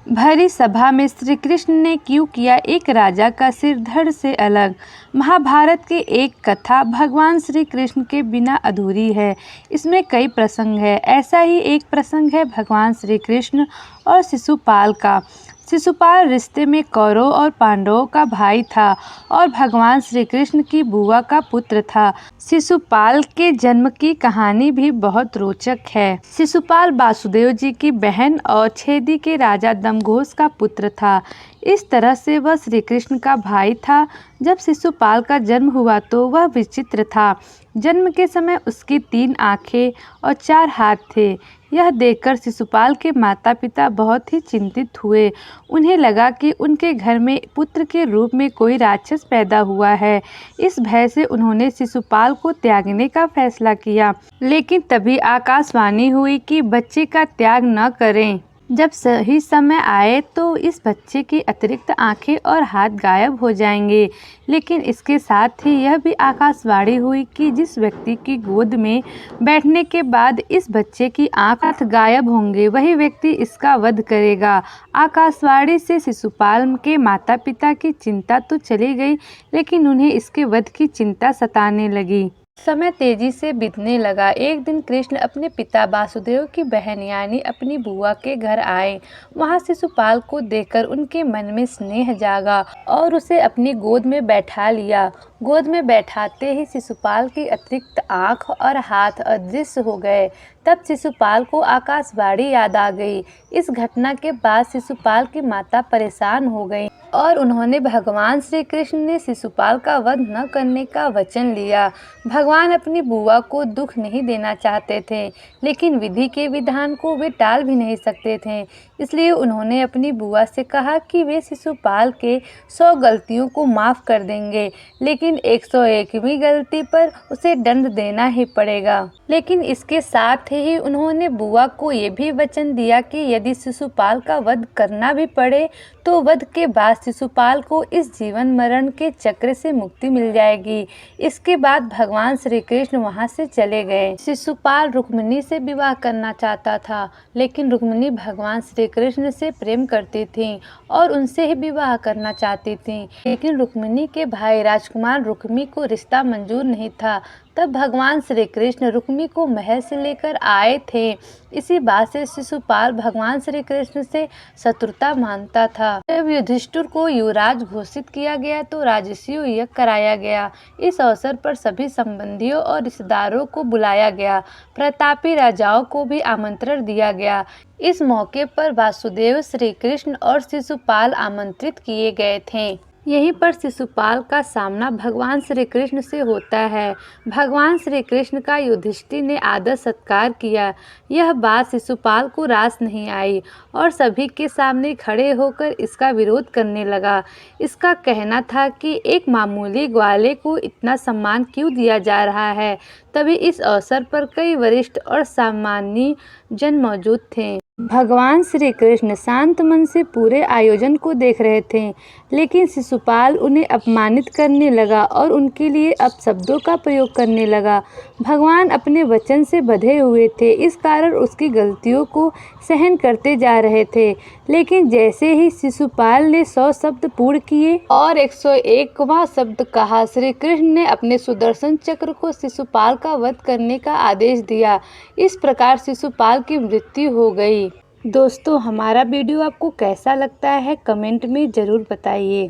भरी सभा में श्री कृष्ण ने क्यों किया एक राजा का सिर धड़ से अलग। महाभारत की एक कथा भगवान श्री कृष्ण के बिना अधूरी है। इसमें कई प्रसंग है। ऐसा ही एक प्रसंग है भगवान श्री कृष्ण और शिशुपाल का। शिशुपाल रिश्ते में कौरव और पांडवों का भाई था और भगवान श्री कृष्ण की बुआ का पुत्र था। शिशुपाल के जन्म की कहानी भी बहुत रोचक है। शिशुपाल वासुदेव जी की बहन और छेदी के राजा दमघोष का पुत्र था। इस तरह से वह श्री कृष्ण का भाई था। जब शिशुपाल का जन्म हुआ तो वह विचित्र था। जन्म के समय उसकी 3 आँखें और 4 हाथ थे। यह देखकर शिशुपाल के माता पिता बहुत ही चिंतित हुए। उन्हें लगा कि उनके घर में पुत्र के रूप में कोई राक्षस पैदा हुआ है। इस भय से उन्होंने शिशुपाल को त्यागने का फैसला किया। लेकिन तभी आकाशवाणी हुई कि बच्चे का त्याग न करें। जब सही समय आए तो इस बच्चे की अतिरिक्त आंखें और हाथ गायब हो जाएंगे। लेकिन इसके साथ ही यह भी आकाशवाणी हुई कि जिस व्यक्ति की गोद में बैठने के बाद इस बच्चे की आंख हाथ गायब होंगे वही व्यक्ति इसका वध करेगा। आकाशवाणी से शिशुपाल के माता पिता की चिंता तो चली गई, लेकिन उन्हें इसके वध की चिंता सताने लगी। समय तेजी से बीतने लगा। एक दिन कृष्ण अपने पिता वासुदेव की बहन यानी अपनी बुआ के घर आए। वहां शिशुपाल को देखकर उनके मन में स्नेह जागा और उसे अपनी गोद में बैठा लिया। गोद में बैठाते ही शिशुपाल की अतिरिक्त आँख और हाथ अदृश्य हो गए। तब शिशुपाल को आकाशवाणी याद आ गई। इस घटना के बाद शिशुपाल की माता परेशान हो गई और उन्होंने भगवान श्री कृष्ण ने शिशुपाल का वध न करने का वचन लिया। भगवान अपनी बुआ को दुख नहीं देना चाहते थे, लेकिन विधि के विधान को वे टाल भी नहीं सकते थे। इसलिए उन्होंने अपनी बुआ से कहा कि वे शिशुपाल के 100 गलतियों को माफ़ कर देंगे, लेकिन 101वीं गलती पर उसे दंड देना ही पड़ेगा। लेकिन इसके साथ ही उन्होंने बुआ को ये भी वचन दिया कि यदि शिशुपाल का वध करना भी पड़े तो वध के बाद शिशुपाल को इस जीवन मरण के चक्र से मुक्ति मिल जाएगी। इसके बाद भगवान श्री कृष्ण वहां से चले गए। शिशुपाल रुक्मिणी से विवाह करना चाहता था, लेकिन रुक्मिणी भगवान श्री कृष्ण से प्रेम करती थीं और उनसे ही विवाह करना चाहती थीं। लेकिन रुक्मिणी के भाई राजकुमार रुक्मी को रिश्ता मंजूर नहीं था। तब भगवान श्री कृष्ण रुक्मी को महल से लेकर आए थे। इसी बात से शिशुपाल भगवान श्री कृष्ण से शत्रुता मानता था। जब युधिष्ठिर को युवराज घोषित किया गया तो राजसूय यज्ञ कराया गया। इस अवसर पर सभी संबंधियों और रिश्तेदारों को बुलाया गया। प्रतापी राजाओं को भी आमंत्रण दिया गया। इस मौके पर वासुदेव, श्री कृष्ण और शिशुपाल आमंत्रित किए गए थे। यहीं पर शिशुपाल का सामना भगवान श्री कृष्ण से होता है। भगवान श्री कृष्ण का युधिष्ठिर ने आदर सत्कार किया। यह बात शिशुपाल को रास नहीं आई और सभी के सामने खड़े होकर इसका विरोध करने लगा। इसका कहना था कि एक मामूली ग्वाले को इतना सम्मान क्यों दिया जा रहा है। तभी इस अवसर पर कई वरिष्ठ और सामान्य जन मौजूद थे। भगवान श्री कृष्ण शांत मन से पूरे आयोजन को देख रहे थे, लेकिन शिशुपाल उन्हें अपमानित करने लगा और उनके लिए अपशब्दों का प्रयोग करने लगा। भगवान अपने वचन से बंधे हुए थे, इस कारण उसकी गलतियों को सहन करते जा रहे थे। लेकिन जैसे ही शिशुपाल ने 100 शब्द पूर्ण किए और 101वां शब्द कहा, श्री कृष्ण ने अपने सुदर्शन चक्र को शिशुपाल का वध करने का आदेश दिया। इस प्रकार शिशुपाल की मृत्यु हो गई। दोस्तों, हमारा वीडियो आपको कैसा लगता है कमेंट में ज़रूर बताइए।